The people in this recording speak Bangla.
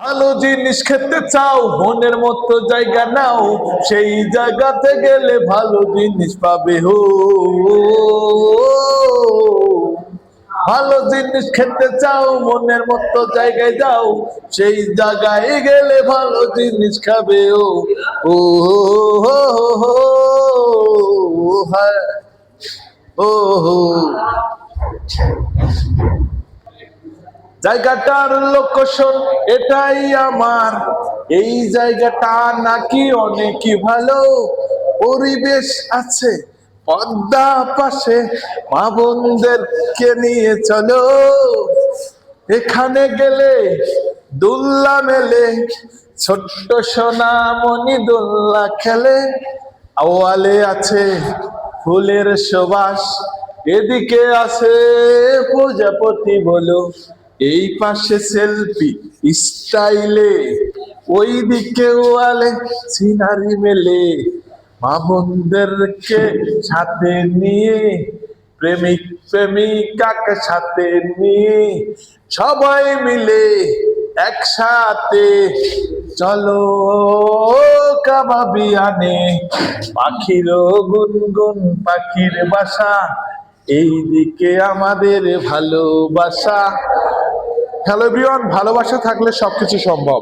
ভালো জিনিস খেতে চাও, মনের মতো জায়গা নাও, সেই জায়গাতে গেলে ভালো জিনিস পাবে হো। ভালো জিনিস খেতে চাও, মনের মতো জায়গায় যাও, সেই জায়গায় গেলে ভালো জিনিস খাবে ও। ও হো হো হো, হ্যাঁ ও হো। জায়গাটার লোকেশন এটাই আমার, এই জায়গাটা নাকি অনেকই ভালো, পরিবেশ আছে পদ্মা পাশে, মা বোনদেরকে নিয়ে চলো, এখানে গেলে দোল্লা মেলে, ছোট্ট সোনামণি দোল্লা খেলে, আওয়ালে আছে ফুলের সুবাস, এদিকে আছে প্রজাপতি বলো, এই পাশে সেলফি স্টাইলে, ওই দিকে ওয়ালে সিনারি মেলে, মা বোনদেরকে সাথে নিয়ে, প্রেমিক প্রেমিকাকে সাথে নিয়ে, সবাই মিলে একসাথে চলো কাবাবিয়ানে, পাখিরও গুনগুন পাখির বাসা, এইদিকে আমাদের ভালোবাসা। হ্যালো এভরিওয়ান, ভালোবাসা থাকলে সবকিছু সম্ভব।